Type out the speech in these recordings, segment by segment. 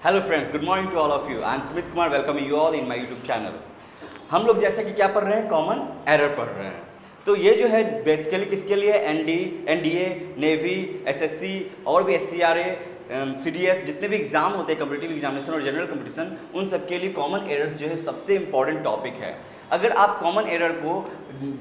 Hello friends, good morning to all of you. I am Sumit Kumar, welcome you all in my YouTube channel. हम लोग जैसे कि क्या पढ़ रहे हैं, कॉमन एरर पढ़ रहे हैं। तो ये जो है बेसिकली किसके लिए, एनडीए, नेवी, एसएससी और भी एससीआरए, सीडीएस, जितने भी एग्जाम होते हैं कॉम्पिटिटिव एग्जामिनेशन और जनरल कॉम्पिटिशन, उन सब के लिए कॉमन एरर्स जो है सबसे इंपॉर्टेंट टॉपिक है। अगर आप कॉमन एरर को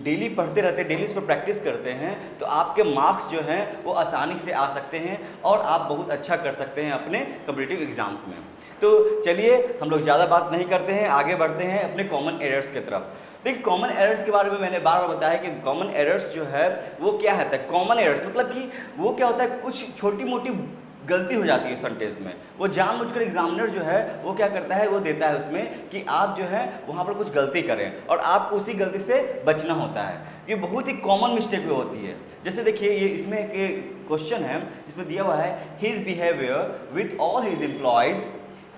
डेली पढ़ते रहते हैं, डेली उस पर प्रैक्टिस करते हैं, तो आपके मार्क्स जो हैं वो आसानी से आ सकते हैं और आप बहुत अच्छा कर सकते हैं अपने कॉम्पिटिटिव एग्जाम्स में। तो चलिए हम लोग ज़्यादा बात नहीं करते हैं, आगे बढ़ते हैं अपने कॉमन एरर्स की तरफ। देखिए, कॉमन एरर्स के बारे में मैंने बार बार बताया कि कॉमन एरर्स जो है वो क्या होता है। कॉमन एरर्स मतलब कि वो क्या होता है, कुछ छोटी मोटी गलती हो जाती है सेंटेंस में, वो जानबूझकर एग्जामिनर जो है वो क्या करता है, वो देता है उसमें कि आप जो है वहाँ पर कुछ गलती करें और आपको उसी गलती से बचना होता है। ये बहुत ही कॉमन मिस्टेक भी होती है। जैसे देखिए, ये इसमें एक क्वेश्चन है जिसमें दिया हुआ है, his behaviour with all his employees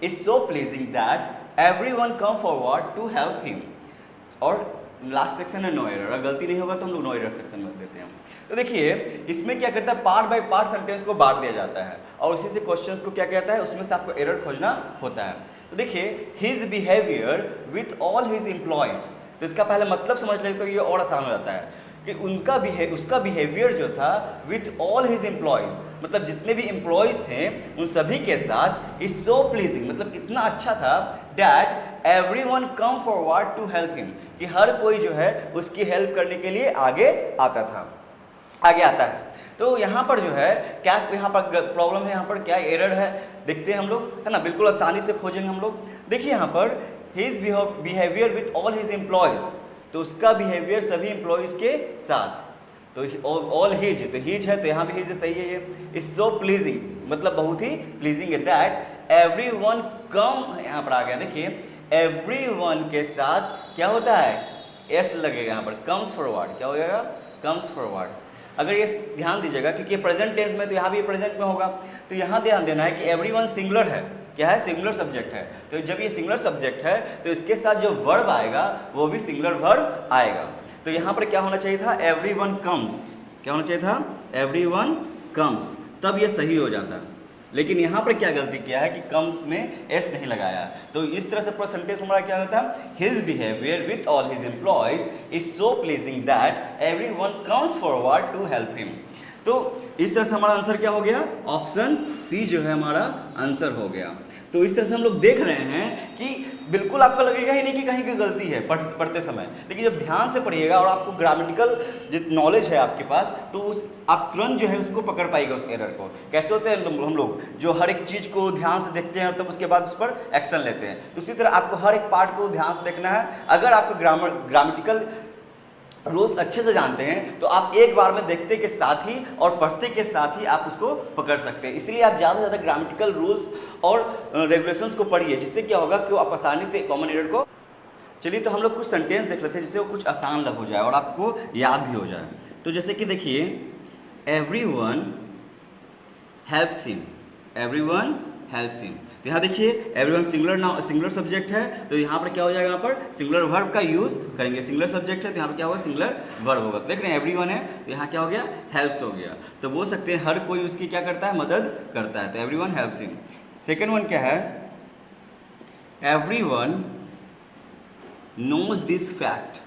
is so pleasing that everyone come forward to help him. और लास्ट सेक्शन है नो एरर। अगर गलती नहीं होगा तो हम लोग नो एरर सेक्शन में देते हैं। तो देखिए, इसमें क्या करता है, पार्ट बाय पार्ट सेंटेंस को बांट दिया जाता है और उसी से क्वेश्चंस को क्या कहता है, उसमें से आपको एरर खोजना होता है। तो देखिए, his behaviour with all his employees, तो इसका पहले मतलब समझ लेते तो ये और आसान हो जाता है कि उसका बिहेवियर जो था विथ ऑल हिज एम्प्लॉयज, मतलब जितने भी एम्प्लॉयज थे उन सभी के साथ, इज सो प्लीजिंग, मतलब इतना अच्छा था, that everyone come forward to help him, कि हर कोई जो है उसकी हेल्प करने के लिए आगे आता है। तो यहाँ पर जो है क्या, यहाँ पर प्रॉब्लम है, यहाँ पर क्या एरर है, देखते हैं हम लोग, है ना, बिल्कुल आसानी से खोजेंगे हम लोग। देखिए यहाँ पर his behaviour with all his employees, तो उसका बिहेवियर सभी एम्प्लॉयज के साथ, तो ऑल हिज, तो हिज है तो यहाँ भी हिज सही है। ये इज सो प्लीजिंग, मतलब बहुत ही प्लीजिंग है, दैट एवरीवन कम, यहाँ पर आ गया, देखिए एवरीवन के साथ क्या होता है, एस लगेगा यहाँ पर, कम्स फॉरवर्ड, क्या हो जाएगा, कम्स फॉरवर्ड। अगर ये ध्यान दीजिएगा क्योंकि प्रेजेंट टेंस में, तो यहाँ भी प्रेजेंट में होगा, तो यहाँ ध्यान देना है कि एवरीवन सिंगुलर है, क्या है, सिंगुलर सब्जेक्ट है। तो जब ये सिंगुलर सब्जेक्ट है तो इसके साथ जो वर्ब आएगा वो भी सिंगुलर वर्ब आएगा। तो यहाँ पर क्या होना चाहिए था, एवरीवन कम्स, क्या होना चाहिए था, एवरीवन कम्स, तब ये सही हो जाता। लेकिन यहाँ पर क्या गलती किया है कि कम्स में एस नहीं लगाया। तो इस तरह से पूरा सेंटेंस हमारा क्या होता है, his behaviour with all his employees is so pleasing that everyone comes forward to help him. तो इस तरह से हमारा आंसर क्या हो गया, ऑप्शन सी जो है हमारा आंसर हो गया। तो इस तरह से हम लोग देख रहे हैं कि बिल्कुल आपको लगेगा ही नहीं कि कहीं की गलती है पढ़ते समय, लेकिन जब ध्यान से पढ़िएगा और आपको ग्रामेटिकल जो नॉलेज है आपके पास, तो उस आप तुरंत जो है उसको पकड़ पाएगा उस एरर को। कैसे होते हैं हम लोग जो हर एक चीज़ को ध्यान से देखते हैं और तब उसके बाद उस पर एक्शन लेते हैं, तो उसी तरह आपको हर एक पार्ट को ध्यान से देखना है। अगर आपको ग्रामेटिकल रूल्स अच्छे से जानते हैं तो आप एक बार में देखते के साथ ही और पढ़ते के साथ ही आप उसको पकड़ सकते हैं। इसलिए आप ज़्यादा से ज़्यादा ग्रामेटिकल रूल्स और रेगुलेशंस को पढ़िए, जिससे क्या होगा कि आप आसानी से कॉमन एरर को। चलिए, तो हम लोग कुछ सेंटेंस देख लेते हैं जिससे वो कुछ आसान लग हो जाए और आपको याद भी हो जाए। तो जैसे कि देखिए, everyone helps him, everyone helps him, तो यहाँ देखिए एवरीवन सिंगुलर सब्जेक्ट है, तो यहाँ पर क्या हो जाएगा, यहाँ पर सिंगुलर वर्ब का यूज़ करेंगे। सिंगुलर सब्जेक्ट है तो यहाँ पर क्या होगा, सिंगुलर वर्ब होगा। तो देख रहे हैं एवरीवन है तो यहाँ क्या हो गया, हेल्प्स हो गया। तो बोल सकते हैं हर कोई उसकी क्या करता है, मदद करता है, तो everyone helps him. Second one क्या है, everyone knows this fact,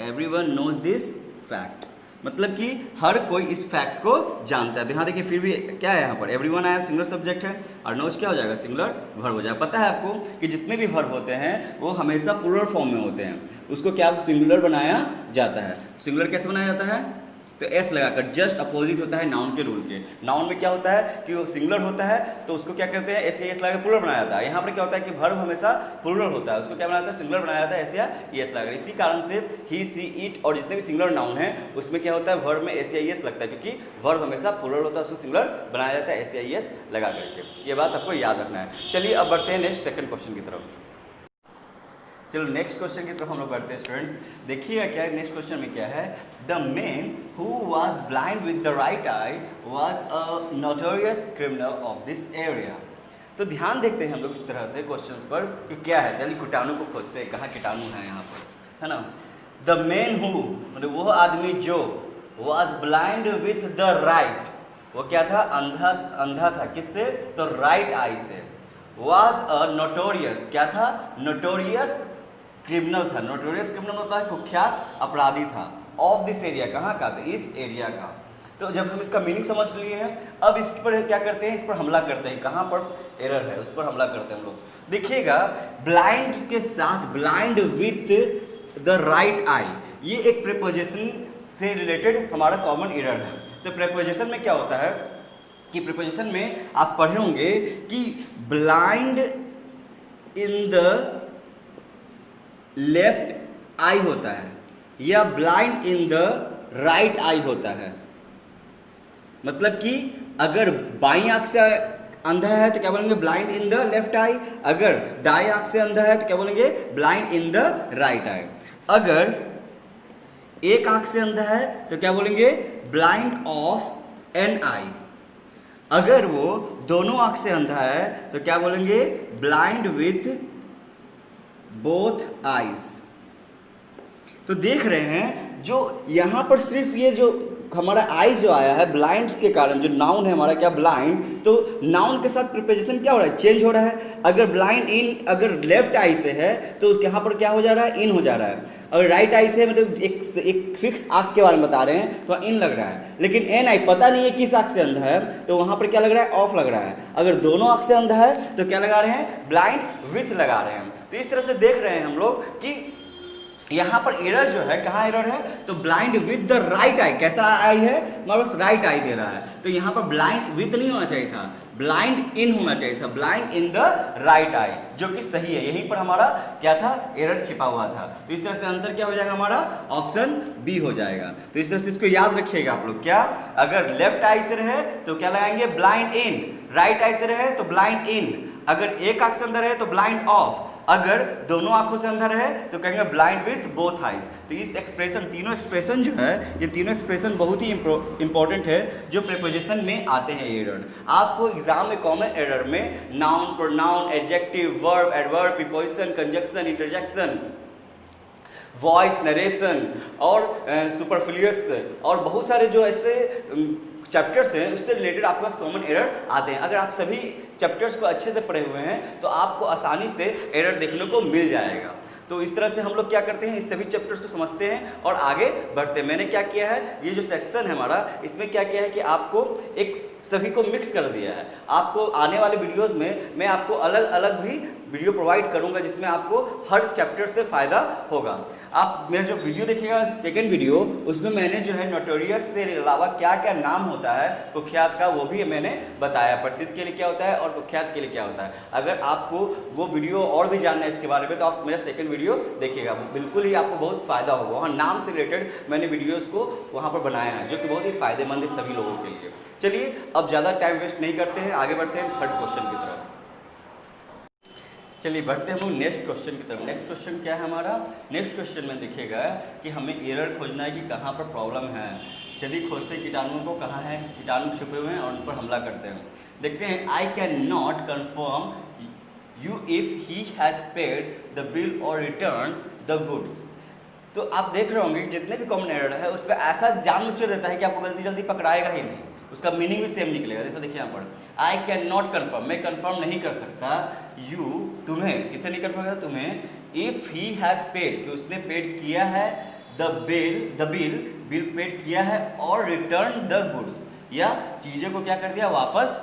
everyone knows this fact, मतलब कि हर कोई इस फैक्ट को जानता है। तो यहाँ देखिए फिर भी क्या है, यहाँ पर एवरीवन आया, सिंगुलर सब्जेक्ट है, और नोज क्या हो जाएगा, सिंगुलर वर्ब हो जाएगा। पता है आपको कि जितने भी वर्ब होते हैं वो हमेशा प्लूरल फॉर्म में होते हैं, उसको क्या सिंगुलर बनाया जाता है। सिंगुलर कैसे बनाया जाता है, तो एस लगाकर, जस्ट अपोजिट होता है नाउन के रूल के। नाउन में क्या होता है कि वो सिंगुलर होता है तो उसको क्या करते हैं, एस या एस लगाकर प्लूरल बनाया जाता है। यहाँ पर क्या होता है कि वर्ब हमेशा प्लूरल होता है, उसको क्या बनाया जाता है, सिंगुलर बनाया जाता है, एस या एस लगाकर। इसी कारण से ही, सी, इट और जितने भी सिंगुलर नाउन है उसमें क्या होता है, वर्ब में एस या एस लगता है, क्योंकि वर्ब हमेशा प्लूरल होता है, उसको सिंगुलर बनाया जाता है एस या एस लगा करके। ये बात आपको याद रखना है। चलिए अब बढ़ते हैं नेक्स्ट सेकंड क्वेश्चन की तरफ। चलो नेक्स्ट क्वेश्चन की तरफ हम लोग बढ़ते हैं स्टूडेंट्स। देखिएगा क्या है नेक्स्ट क्वेश्चन में, क्या है, the man who was blind with the right I was a notorious criminal of this area. तो ध्यान देखते हैं हम लोग इस तरह से क्वेश्चंस पर कि क्या है। चलिए कीटाणु को खोजते हैं, कहाँ कीटाणु है यहाँ पर, है ना। द मैन हु, मतलब वो आदमी जो, was blind with the right, वो क्या था, अंधा अंधा था। किससे, तो राइट आई से। वॉज अ नोटोरियस, क्या था, नोटोरियस क्रिमिनल था। नोटोरियस क्रिमिनल होता है कुख्यात अपराधी था। ऑफ दिस एरिया, कहाँ का, तो इस एरिया का। तो जब हम इसका मीनिंग समझ लिए हैं, अब इस पर क्या करते हैं, इस पर हमला करते हैं। कहाँ पर एरर है उस पर हमला करते हैं हम लोग। देखिएगा, ब्लाइंड के साथ, blind with the right I, ये एक प्रीपोजिशन से रिलेटेड हमारा कॉमन एरर है। तो प्रीपोजिशन में क्या होता है कि प्रीपोजिशन में आप पढ़े होंगे कि ब्लाइंड इन द लेफ्ट आई होता है या blind in the right I होता है। मतलब कि अगर बाईं आंख से अंधा है तो क्या बोलेंगे, ब्लाइंड इन द लेफ्ट आई। अगर दाएं आंख से अंधा है तो क्या बोलेंगे, blind in the right I. अगर एक आंख से अंधा है तो क्या बोलेंगे, ब्लाइंड ऑफ एन आई। अगर वो दोनों आंख से अंधा है तो क्या बोलेंगे, ब्लाइंड विथ बोथ आईज। तो देख रहे हैं, जो यहाँ पर सिर्फ ये जो हमारा आई जो आया है ब्लाइंड के कारण, जो नाउन है हमारा क्या, ब्लाइंड, तो नाउन के साथ प्रीपोजिशन क्या हो रहा है, चेंज हो रहा है। अगर ब्लाइंड इन, अगर लेफ्ट आई से है तो यहाँ पर क्या हो जा रहा है, इन हो जा रहा है। अगर राइट आई से मतलब एक फिक्स आंख के बारे में बता रहे हैं तो इन लग रहा है। लेकिन एन आई पता नहीं है किस आंख से अंधा है, तो वहाँ पर क्या लग रहा है, ऑफ लग रहा है। अगर दोनों आंख से अंधा है तो क्या लगा रहे हैं, ब्लाइंड विथ लगा रहे हैं। तो इस तरह से देख रहे हैं हम लोग कि यहाँ पर एरर जो है, कहाँ एरर है, तो blind with the right I. कैसा आई है, हमारे पास राइट आई दे रहा है, तो यहाँ पर ब्लाइंड विद नहीं होना चाहिए था, ब्लाइंड इन होना चाहिए था, blind in the right I, जो कि सही है। यहीं पर हमारा क्या था, एरर छिपा हुआ था। तो इस तरह से आंसर क्या हो जाएगा हमारा, ऑप्शन बी हो जाएगा। तो इस तरह से इसको याद रखिएगा आप लोग। क्या, अगर लेफ्ट आई से रहे तो क्या लगाएंगे, ब्लाइंड इन। राइट आई से रहे तो ब्लाइंड इन। अगर एक आंख से अंदर है तो ब्लाइंड ऑफ। अगर दोनों आंखों से अंदर है तो कहेंगे ब्लाइंड विथ बोथ आइज। तो इस एक्सप्रेशन, तीनों एक्सप्रेशन जो है, ये तीनों एक्सप्रेशन बहुत ही इंपॉर्टेंट है जो प्रीपोजिशन में आते हैं एरर। आपको एग्जाम में कॉमन एरर में noun, pronoun, adjective, verb, adverb, preposition, conjunction, interjection, voice, narration और सुपरफ्लुअस और बहुत सारे जो ऐसे चैप्टर्स हैं उससे रिलेटेड आपके पास कॉमन एरर आते हैं। अगर आप सभी चैप्टर्स को अच्छे से पढ़े हुए हैं तो आपको आसानी से एरर देखने को मिल जाएगा। तो इस तरह से हम लोग क्या करते हैं, इस सभी चैप्टर्स को समझते हैं और आगे बढ़ते हैं। मैंने क्या किया है, ये जो सेक्शन है हमारा, इसमें क्या किया है कि आपको एक सभी को मिक्स कर दिया है। आपको आने वाले वीडियोस में मैं आपको अलग अलग भी वीडियो प्रोवाइड करूंगा जिसमें आपको हर चैप्टर से फ़ायदा होगा। आप मेरा जो वीडियो देखिएगा सेकेंड वीडियो, उसमें मैंने जो है नोटोरियस से अलावा क्या क्या नाम होता है कुख्यात का, वो भी मैंने बताया। प्रसिद्ध के लिए क्या होता है और कुख्यात के लिए क्या होता है। अगर आपको वो वीडियो और भी जानना है इसके बारे में तो आप मेरा सेकेंड वीडियो देखिएगा, बिल्कुल ही आपको बहुत फ़ायदा होगा। वहाँ नाम से रिलेटेड मैंने वीडियोज़ को वहाँ पर बनाया है जो कि बहुत ही फ़ायदेमंद है सभी लोगों के लिए। चलिए अब ज़्यादा टाइम वेस्ट नहीं करते हैं, आगे बढ़ते हैं थर्ड क्वेश्चन की तरफ। चलिए बढ़ते हैं हम नेक्स्ट क्वेश्चन की तरफ। नेक्स्ट क्वेश्चन क्या है हमारा, नेक्स्ट क्वेश्चन में देखिएगा कि हमें एरर खोजना है कि कहाँ पर प्रॉब्लम है। चलिए खोजते हैं कीटाणुओं को, कहाँ है कीटाणु छुपे हुए हैं और उन पर हमला करते हैं। देखते हैं, I can not confirm you if he has paid the bill और रिटर्न द गुड्स। तो आप देख रहे होंगे जितने भी कॉमन एरर है उसमें ऐसा जानबूझकर देता है कि आपको जल्दी जल्दी पकड़ाएगा ही नहीं, उसका मीनिंग भी सेम निकलेगा। जैसा देखिए यहाँ पर, आई कैन नॉट कन्फर्म, मैं कन्फर्म नहीं कर सकता, यू तुम्हें, किसे नहीं कन्फर्म करता, तुम्हें, इफ़ ही हैज़ पेड कि उसने पेड किया है, द बिल पेड किया है, और रिटर्न द गुड्स या चीज़ों को क्या कर दिया, वापस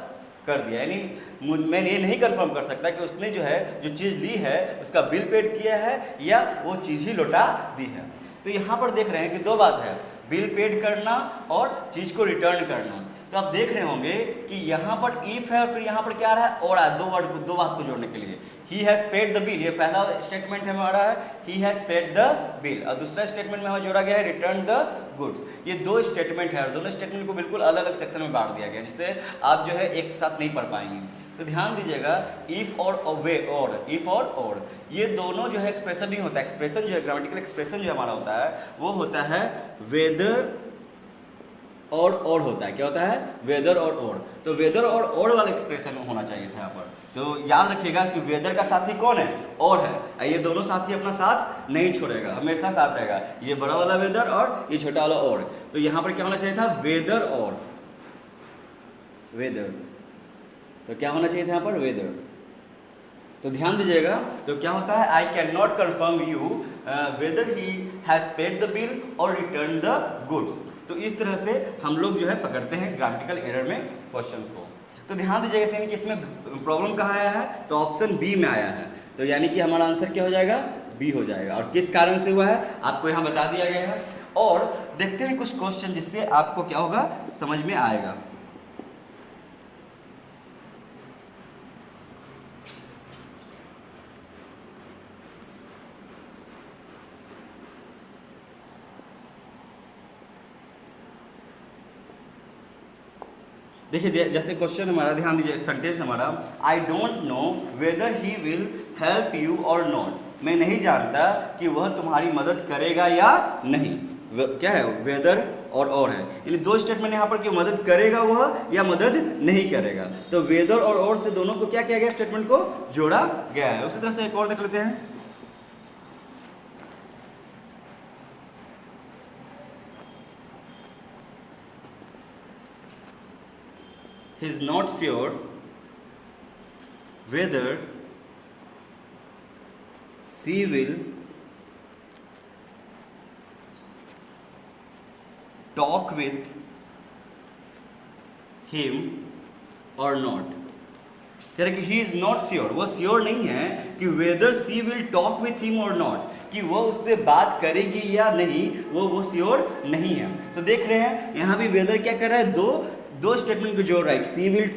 कर दिया। यानी मैं ये नहीं कंफर्म कर सकता कि उसने जो है जो चीज़ ली है उसका बिल पेड किया है या वो चीज़ ही लौटा दी है। तो यहाँ पर देख रहे हैं कि दो बात है, बिल पेड करना और चीज़ को रिटर्न करना। तो आप देख रहे होंगे कि यहाँ पर इफ है और फिर यहाँ पर क्या आ रहा है, और दो बात को जोड़ने के लिए, he has paid the bill, ये पहला स्टेटमेंट है हमारा है, he has paid the bill, और दूसरा स्टेटमेंट में हमारा जोड़ा गया है रिटर्न द गुड्स। ये दो स्टेटमेंट है और दोनों स्टेटमेंट को बिल्कुल अलग अलग सेक्शन में बांट दिया गया जिससे आप जो है एक साथ नहीं पढ़ पाएंगे। तो ध्यान दीजिएगा, इफ और वे और, इफ और ये दोनों जो है एक्सप्रेशन नहीं होता। एक्सप्रेशन जो है, ग्रामेटिकल एक्सप्रेशन जो हमारा होता है वो होता है वेदर और होता है। क्या होता है, वेदर और। तो वेदर और वाला एक्सप्रेशन होना चाहिए था यहाँ पर। तो याद रखिएगा कि वेदर का साथी कौन है, और है। ये दोनों साथी अपना साथ नहीं छोड़ेगा, हमेशा साथ रहेगा। ये बड़ा वाला वेदर और ये छोटा वाला और। तो यहाँ पर क्या होना चाहिए था, वेदर और। वेदर। तो क्या होना चाहिए था यहाँ पर? वेदर। तो ध्यान दीजिएगा, तो क्या होता है? I can not confirm you whether he has paid the bill और रिटर्न द गुड्स। तो इस तरह से हम लोग जो है पकड़ते हैं ग्रामेटिकल एरर में क्वेश्चंस को। तो ध्यान दीजिएगा यानी कि इसमें प्रॉब्लम कहाँ आया है? तो ऑप्शन बी में आया है। तो यानी कि हमारा आंसर क्या हो जाएगा? बी हो जाएगा। और किस कारण से हुआ है आपको यहाँ बता दिया गया है। और देखते हैं कुछ क्वेश्चन जिससे आपको क्या होगा, समझ में आएगा। देखिए जैसे क्वेश्चन हमारा, ध्यान दीजिए, सेंटेंस हमारा, I don't know whether he will help you और नॉट। मैं नहीं जानता कि वह तुम्हारी मदद करेगा या नहीं। क्या है? वेदर और है, यानी दो स्टेटमेंट यहाँ पर कि मदद करेगा वह या मदद नहीं करेगा। तो वेदर और से दोनों को क्या किया गया? स्टेटमेंट को जोड़ा गया है। उसी तरह से एक और देख लेते हैं। He is not sure whether she will talk with him or not। कह रहे कि ही इज नॉट श्योर, वो श्योर नहीं है कि weather C will talk with him और नॉट, कि वो उससे बात करेगी या नहीं, वो श्योर नहीं है। तो देख रहे हैं यहाँ भी वेदर क्या कर रहा है? दो स्टेटमेंट को जोड़ रहा है। सी विल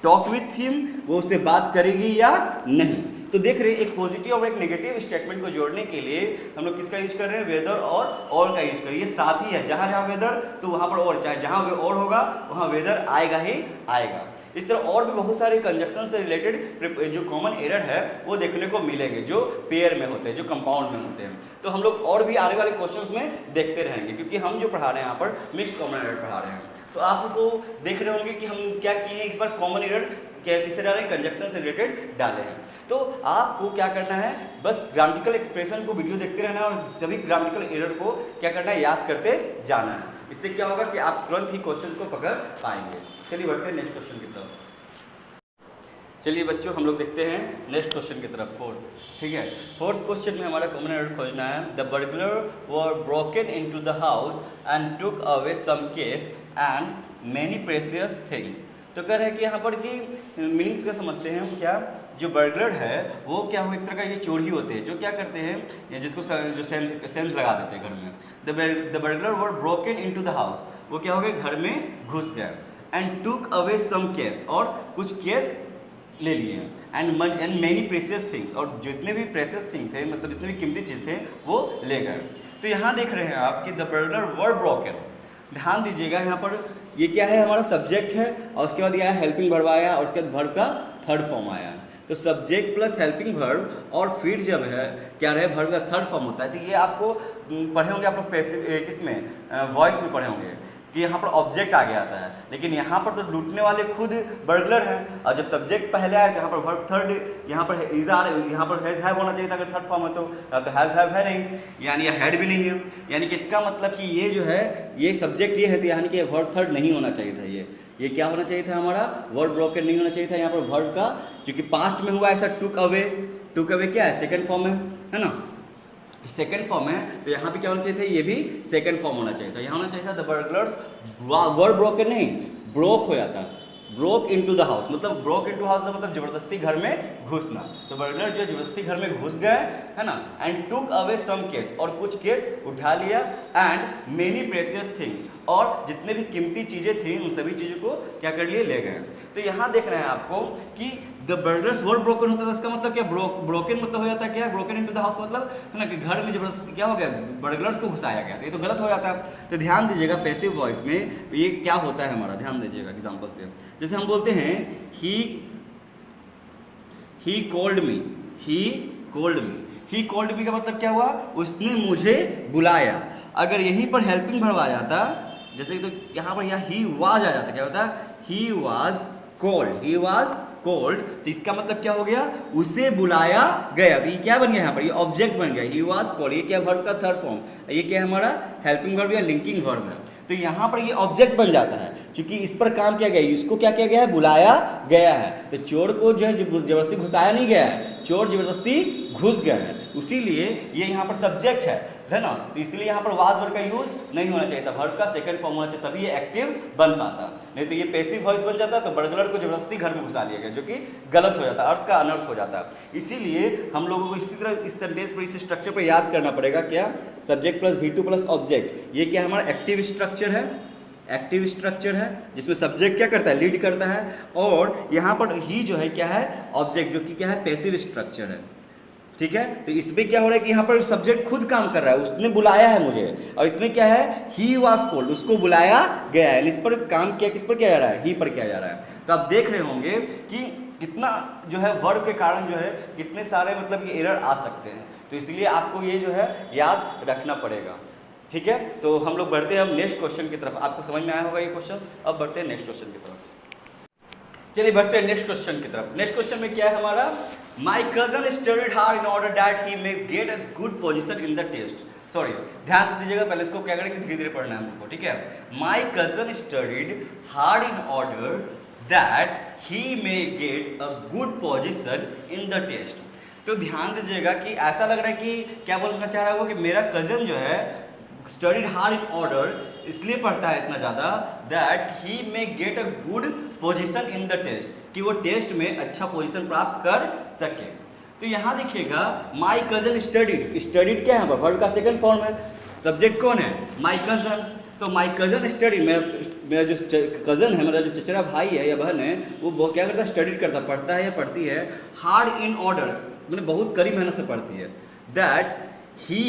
टॉक विथ हिम, वो उससे बात करेगी या नहीं। तो देख रहे हैं एक पॉजिटिव और एक नेगेटिव स्टेटमेंट को जोड़ने के लिए हम लोग किसका यूज कर रहे हैं? वेदर और का यूज कर रहे हैं। ये साथ ही है, जहाँ जहाँ वेदर तो वहाँ पर और, चाहे जहाँ और होगा वहाँ वेदर आएगा ही आएगा। इस तरह और भी बहुत सारे कंजक्शन से रिलेटेड जो कॉमन एरर है वो देखने को मिलेंगे, जो पेयर में होते हैं, जो कंपाउंड में होते हैं। तो हम लोग और भी आने वाले क्वेश्चंस में देखते रहेंगे, क्योंकि हम जो पढ़ा रहे हैं यहाँ पर मिक्स्ड कॉमन एरर पढ़ा रहे हैं। तो आप लोग देख रहे होंगे कि हम क्या किए हैं इस बार, कॉमन एरर किससे डाले? कंजक्शन से रिलेटेड डाले हैं। तो आपको क्या करना है? बस ग्रामेटिकल एक्सप्रेशन को वीडियो देखते रहना है और सभी ग्रामेटिकल एरर को क्या करना है? याद करते जाना है। इससे क्या होगा कि आप तुरंत ही क्वेश्चन को पकड़ पाएंगे। चलिए बढ़ते हैं नेक्स्ट क्वेश्चन की तरफ। चलिए बच्चों हम लोग देखते हैं नेक्स्ट क्वेश्चन की तरफ, फोर्थ। ठीक है, फोर्थ क्वेश्चन में हमारा कॉमन एरर खोजना है। The burglar were broken into the house and took away some cash and many precious things. तो कह रहे हैं कि यहाँ पर कि मीनिंग्स का समझते हैं हम। क्या? जो बर्गलर है वो क्या हो, एक तरह का ये चोरी होते हैं जो क्या करते हैं, जिसको जो सेंस लगा देते हैं घर में। The burglar were broken into the house, वो क्या हो गया? घर में घुस गया। And took away some cash, और कुछ केस ले लिए। एंड मेनी प्रेशियस थिंग्स, और जितने भी प्रेशियस थिंग थे, मतलब जितने भी कीमती चीज़ थे वो ले गए। तो यहाँ देख रहे हैं आप कि द बर्गलर वर ब्रोकन। ध्यान दीजिएगा यहाँ पर ये क्या है? हमारा सब्जेक्ट है और उसके बाद यह हेल्पिंग वर्ब आया और उसके बाद वर्ब का थर्ड फॉर्म आया। तो सब्जेक्ट प्लस हेल्पिंग वर्ब और फिर जब है क्या रहे वर्ब का थर्ड फॉर्म होता है। तो ये आपको पढ़े होंगे आप लोग किसमें? वॉइस में पढ़े होंगे कि यहाँ पर ऑब्जेक्ट आगे आता है, लेकिन यहाँ पर तो लूटने वाले खुद बर्गलर हैं। और जब सब्जेक्ट पहले आए तो यहाँ पर वर्ब थर्ड, यहाँ पर इज आर, यहाँ पर हैज़ हैव होना चाहिए था अगर थर्ड फॉर्म है तो हैज़ हैव है नहीं, यानी ये हैड भी नहीं है। यानी कि इसका मतलब कि ये जो है ये सब्जेक्ट ये है, तो यानी कि वर्ब थर्ड नहीं होना चाहिए था। ये क्या होना चाहिए था? हमारा वर्ब ब्रोकन नहीं होना चाहिए था। यहाँ पर वर्ब का क्योंकि पास्ट में हुआ ऐसा टुक अवे क्या है? सेकेंड फॉर्म है ना, तो सेकेंड फॉर्म है। तो यहाँ पे क्या होना चाहिए था? ये भी सेकेंड फॉर्म होना चाहिए था। यहाँ होना चाहिए था द बर्गलर्स वर ब्रोकन नहीं, ब्रोक हो जाता, ब्रोक इनटू द हाउस। मतलब ब्रोक इनटू हाउस का मतलब जबरदस्ती घर में घुसना। तो बर्गलर जो जबरदस्ती घर में घुस गए, है ना। And took away some cash, और कुछ केस उठा लिया। एंड मेनी प्रेशियस थिंग्स, और जितने भी कीमती चीज़ें थी उन सभी चीज़ों को क्या कर लिए? ले गए। तो यहाँ देख रहे हैं आपको कि द बर्गलर्स वर ब्रोकन होता था, इसका मतलब क्या? ब्रोकन मतलब हो जाता है क्या? ब्रोकन इनटू द हाउस मतलब है ना कि घर में जबरदस्ती क्या हो गया? बर्गलर्स को घुसाया गया। तो ये तो गलत हो जाता है। तो ध्यान दीजिएगा पैसिव वॉइस में ये क्या होता है हमारा, ध्यान दीजिएगा एग्जाम्पल से। जैसे हम बोलते हैं ही कोल्ड मी, ही कोल्ड मी का मतलब क्या हुआ? उसने मुझे बुलाया। अगर यहीं पर हेल्पिंग वर्ब आ जाता जैसे, तो यहाँ पर ही वाज आ जाता, क्या होता? ही वाज कोल्ड, तो इसका मतलब क्या हो गया? उसे बुलाया गया। तो ये क्या बन गया? यहाँ पर ये ऑब्जेक्ट बन गया। ही वाज कोल्ड, ये क्या वर्ब का थर्ड फॉर्म, ये क्या है हमारा? हेल्पिंग वर्ब या लिंकिंग वर्ब है। तो यहाँ पर ये ऑब्जेक्ट बन जाता है। क्योंकि इस पर काम किया गया है, इसको क्या किया गया है, बुलाया गया है। तो चोर को जो है जबरदस्ती घुसाया नहीं गया है, चोर जबरदस्ती घुस गया है, इसीलिए ये यहाँ पर सब्जेक्ट है ना। तो इसलिए यहाँ पर वाज वर्ड का यूज नहीं होना चाहिए था, वर्ब का सेकंड फॉर्म होना चाहिए, तभी ये एक्टिव बन पाता। नहीं तो ये पैसिव वॉइस बन जाता, तो बर्गलर को जबरदस्ती घर में घुसा लिया गया, जो कि गलत हो जाता, अर्थ का अनर्थ हो जाता। इसीलिए हम लोगों को इसी तरह इस सेंटेंस पर, इस स्ट्रक्चर पर याद करना पड़ेगा, क्या, subject plus V2 plus object. ये क्या हमारा एक्टिव स्ट्रक्चर है, एक्टिव स्ट्रक्चर है, जिसमें सब्जेक्ट क्या करता है, लीड करता है, और यहाँ पर ही जो है क्या है, ऑब्जेक्ट, जो कि क्या है, पैसिव स्ट्रक्चर है। ठीक है, तो इसमें क्या हो रहा है कि यहाँ पर सब्जेक्ट खुद काम कर रहा है, उसने बुलाया है मुझे, और इसमें क्या है, ही वाज कॉल्ड, उसको बुलाया गया है, इस पर काम किया, किस पर किया जा रहा है, ही पर किया जा रहा है। तो आप देख रहे होंगे कि कितना जो है वर्ब के कारण जो है कितने सारे मतलब कि एरर आ सकते हैं, तो इसलिए आपको ये जो है याद रखना पड़ेगा। ठीक है, तो हम लोग बढ़ते हैं अब नेक्स्ट क्वेश्चन की तरफ। आपको समझ में आया होगा ये क्वेश्चन, अब बढ़ते हैं नेक्स्ट क्वेश्चन की तरफ। चलिए बढ़ते हैं नेक्स्ट क्वेश्चन की तरफ। नेक्स्ट क्वेश्चन में क्या है हमारा, my cousin studied hard in order that he may get a good position in the test. Sorry, ध्यान से दीजिएगा, पहले इसको क्या करें कि धीरे धीरे पढ़ना है हमको। ठीक है, my cousin studied hard in order that he may get a good position in the test. तो ध्यान दीजिएगा कि ऐसा लग रहा है कि क्या बोलना चाह रहा है वो, कि मेरा कजन जो है स्टडीड हार्ड इन ऑर्डर इसलिए पढ़ता है इतना ज़्यादा, that he may get a good position in the test, कि वो टेस्ट में अच्छा पोजीशन प्राप्त कर सके। तो यहाँ देखिएगा, माई कजन स्टडीड, स्टडीड क्या है, वर्ब का सेकंड फॉर्म है, सब्जेक्ट कौन है, माई कजन। तो माई कजन स्टडीड, मेरा जो कजन है, मेरा जो चचेरा भाई है या बहन है, वो क्या करता है, स्टडीड करता, पढ़ता है या पढ़ती है, हार्ड इन ऑर्डर, मतलब बहुत कड़ी मेहनत से पढ़ती है। दैट ही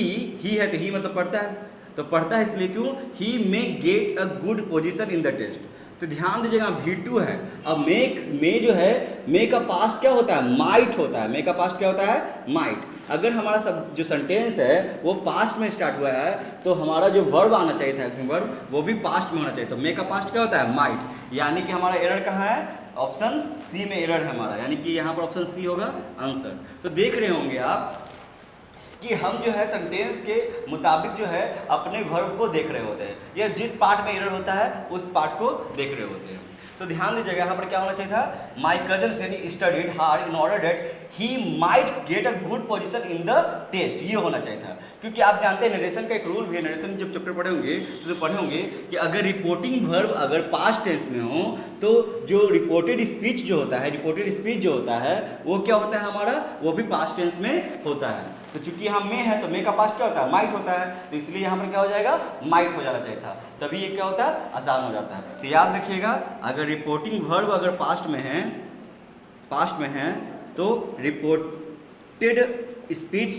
है, तो ही मतलब पढ़ता है, तो पढ़ता है इसलिए क्यों, he may get a good position in the test. तो ध्यान दीजिएगा, V2 है। अब मे जो है, मे का पास्ट क्या होता है, माइट होता है, मे का पास्ट क्या होता है, माइट। अगर हमारा सब जो सेंटेंस है वो पास्ट में स्टार्ट हुआ है, तो हमारा जो वर्ब आना चाहिए था, वर्ब, वो भी पास्ट में होना चाहिए। तो मे का पास्ट क्या होता है, माइट, यानी कि हमारा एरर कहाँ है, ऑप्शन सी में एरर है हमारा, यानी कि यहाँ पर ऑप्शन सी होगा आंसर। तो देख रहे होंगे आप कि हम जो है सेंटेंस के मुताबिक जो है अपने वर्ब को देख रहे होते हैं, या जिस पार्ट में एरर होता है उस पार्ट को देख रहे होते हैं। तो ध्यान दीजिएगा, यहाँ पर क्या होना चाहिए था, my cousin studied hard in order that he might get a good position in the test, ये होना चाहिए था। क्योंकि आप जानते हैं नरेशन का एक रूल भी है, नरेशन जब चैप्टर पढ़े होंगे तो पढ़े होंगे कि अगर रिपोर्टिंग वर्ब अगर पास्ट टेंस में हो, तो जो रिपोर्टेड स्पीच जो होता है, रिपोर्टेड स्पीच जो होता है वो क्या होता है हमारा, वो भी पास्ट टेंस में होता है। तो चूंकि यहाँ मे है, तो मे का पास्ट क्या होता है, माइट होता है, तो इसलिए यहाँ पर क्या हो जाएगा, माइट हो जाना चाहिए था, तभी ये क्या होता है, आसान हो जाता है। तो याद रखिएगा, अगर रिपोर्टिंग वर्ब अगर पास्ट में है तो रिपोर्टेड स्पीच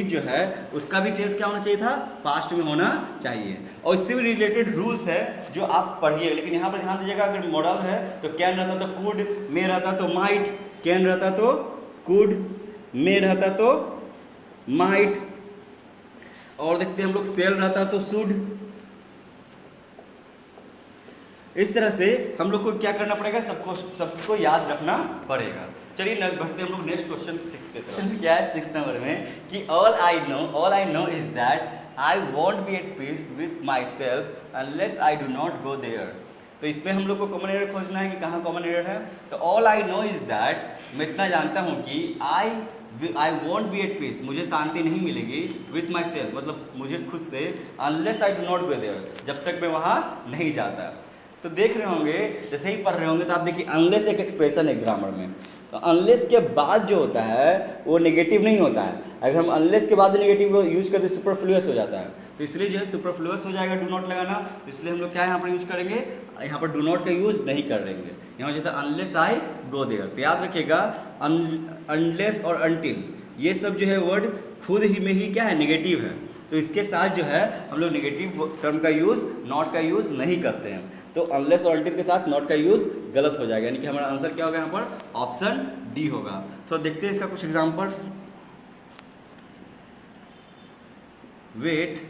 जो है उसका भी टेंस क्या होना चाहिए था, पास्ट में होना चाहिए। और इससे भी रिलेटेड रूल्स है जो आप पढ़िए, लेकिन यहाँ पर ध्यान दीजिएगा, अगर मॉडल है तो कैन रहता तो कुड, मे रहता तो माइट, कैन रहता तो कुड, मे रहता तो माइट, और देखते हैं हम लोग सेल रहता तो शुड। इस तरह से हम लोग को क्या करना पड़ेगा, सबको याद रखना पड़ेगा। चलिए बढ़ते हम लोग नेक्स्ट क्वेश्चन 6 पे तरफ। क्या है 6 नंबर में कि all I know is that I want be at peace with my self unless I do not go there. तो इसमें हम लोग को कॉमन एरर खोजना है कि कहाँ कॉमन एरर है। तो all I know is that, मैं इतना जानता हूँ कि I want be at peace, मुझे शांति नहीं मिलेगी, विथ माई सेल्फ मतलब मुझे खुद से, unless I do not go there, जब तक मैं वहाँ नहीं जाता। तो देख रहे होंगे, जैसे ही पढ़ रहे होंगे तो आप देखिए अनलेस एक एक्सप्रेशन है ग्रामर में, तो अनलेस के बाद जो होता है वो नेगेटिव नहीं होता है। अगर हम अनलेस के बाद नेगेटिव यूज करते सुपरफ्लुअस हो जाता है, तो इसलिए जो है सुपरफ्लुअस हो जाएगा डू नॉट लगाना, तो इसलिए हम लोग क्या यहाँ पर यूज करेंगे, यहाँ पर डू नॉट का यूज नहीं करेंगे, यहाँ हो जाता है अनलेस आई गो देयर। तो याद रखिएगा, अनलेस और अनटिल ये सब जो है वर्ड खुद ही में ही क्या है, नेगेटिव है, तो इसके साथ जो है हम लोग नेगेटिव टर्म का यूज़, नॉट का यूज़ नहीं करते हैं। तो अनलेस और अनटिल के साथ नॉट का यूज़ गलत हो जाएगा, यानी कि हमारा आंसर क्या होगा यहाँ पर, ऑप्शन डी होगा। तो देखते हैं इसका कुछ examples. Wait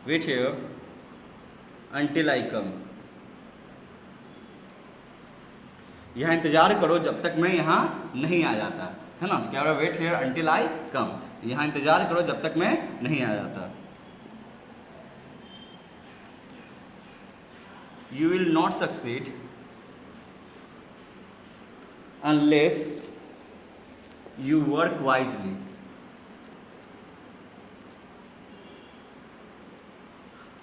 here until I come, यहाँ इंतजार करो जब तक मैं यहाँ नहीं आ जाता, है ना। तो क्या होगा, wait here until I come, यहाँ इंतजार करो जब तक मैं नहीं आ जाता। you will not succeed unless you work wisely.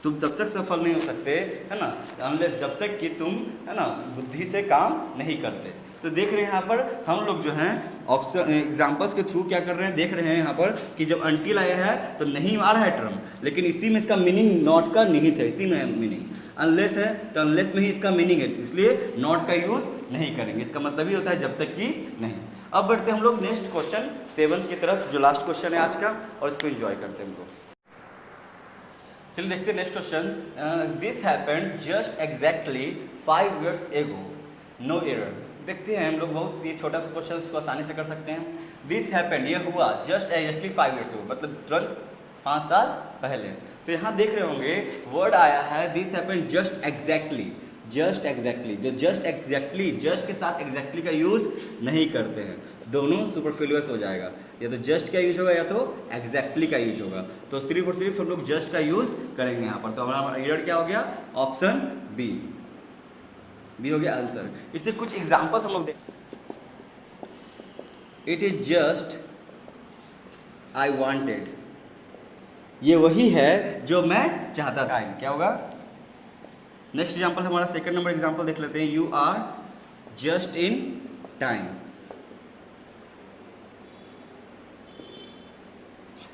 तुम तब तक सफल नहीं हो सकते, है ना, अनलेस जब तक कि तुम, है ना, बुद्धि से काम नहीं करते। तो देख रहे हैं यहाँ पर हम लोग जो हैं ऑप्शन एग्जाम्पल्स के थ्रू क्या कर रहे हैं, देख रहे हैं यहाँ पर कि जब अनटिल आया है तो नहीं आ रहा है टर्म, लेकिन इसी में इसका मीनिंग नॉट का निहित है, इसी में है मीनिंग। अनलेस है तो अनलेस में ही इसका मीनिंग है, इसलिए नॉट का यूज़ नहीं करेंगे। इसका मतलब ही होता है जब तक कि नहीं। अब बढ़ते हैं हम लोग नेक्स्ट क्वेश्चन 7 की तरफ, जो लास्ट क्वेश्चन है आज का, और इसको एंजॉय करते हैं हम लोग। चलिए देखते हैं next question. This happened just exactly 5 years ago, no error. देखते हैं हम लोग, बहुत ये छोटा सा क्वेश्चन इसको आसानी से कर सकते हैं। दिस हैपेंड, ये हुआ जस्ट एग्जैक्टली 5 years ago, मतलब तुरंत 5 साल पहले। तो यहाँ देख रहे होंगे वर्ड आया है this happened just exactly, just exactly. जो जस्ट एग्जैक्टली, जस्ट के साथ एग्जैक्टली का यूज़ नहीं करते हैं, दोनों सुपरफ्लुअस हो जाएगा। या तो जस्ट का यूज होगा या तो एग्जैक्टली का यूज होगा। तो सिर्फ और सिर्फ हम लोग जस्ट का यूज करेंगे यहाँ पर। तो हमारा एरर क्या हो गया, ऑप्शन बी, बी हो गया आंसर। इससे कुछ एग्जांपल्स हम लोग देख, it is just I wanted, ये वही है जो मैं चाहता था। क्या होगा नेक्स्ट एग्जांपल, हमारा सेकंड नंबर एग्जांपल देख लेते हैं। You are just in time.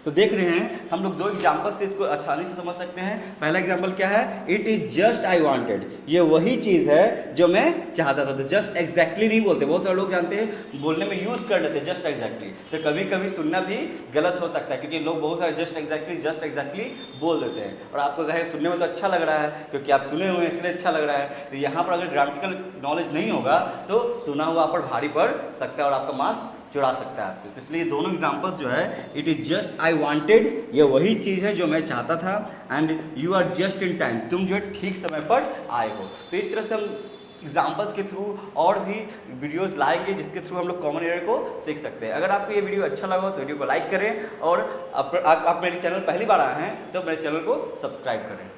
तो देख रहे हैं हम लोग 2 एग्जाम्पल से इसको आसानी से समझ सकते हैं। पहला एग्जाम्पल क्या है, it is just I wanted, ये वही चीज़ है जो मैं चाहता था। तो जस्ट एग्जैक्टली नहीं बोलते, बहुत सारे लोग जानते हैं बोलने में यूज़ कर लेते हैं जस्ट एग्जैक्टली। तो कभी कभी सुनना भी गलत हो सकता है, क्योंकि लोग बहुत सारे जस्ट एग्जैक्टली बोल देते हैं, और आपको कहे सुनने में तो अच्छा लग रहा है क्योंकि आप सुने हुए हैं इसलिए अच्छा लग रहा है। तो यहाँ पर अगर ग्रामेटिकल नॉलेज नहीं होगा तो सुना हुआ आप पर भारी पड़ सकता है और आपका मार्क्स चुरा सकता है आपसे। तो इसलिए दोनों एग्जांपल्स जो है, it is just I wanted, ये वही चीज़ है जो मैं चाहता था, and you are just in time, तुम जो है ठीक समय पर आए हो। तो इस तरह से हम एग्जांपल्स के थ्रू और भी वीडियोस लाएंगे जिसके थ्रू हम लोग कॉमन एरर को सीख सकते हैं। अगर आपको ये वीडियो अच्छा लगा हो तो वीडियो को लाइक करें, और आप मेरे चैनल पहली बार आए हैं तो मेरे चैनल को सब्सक्राइब करें।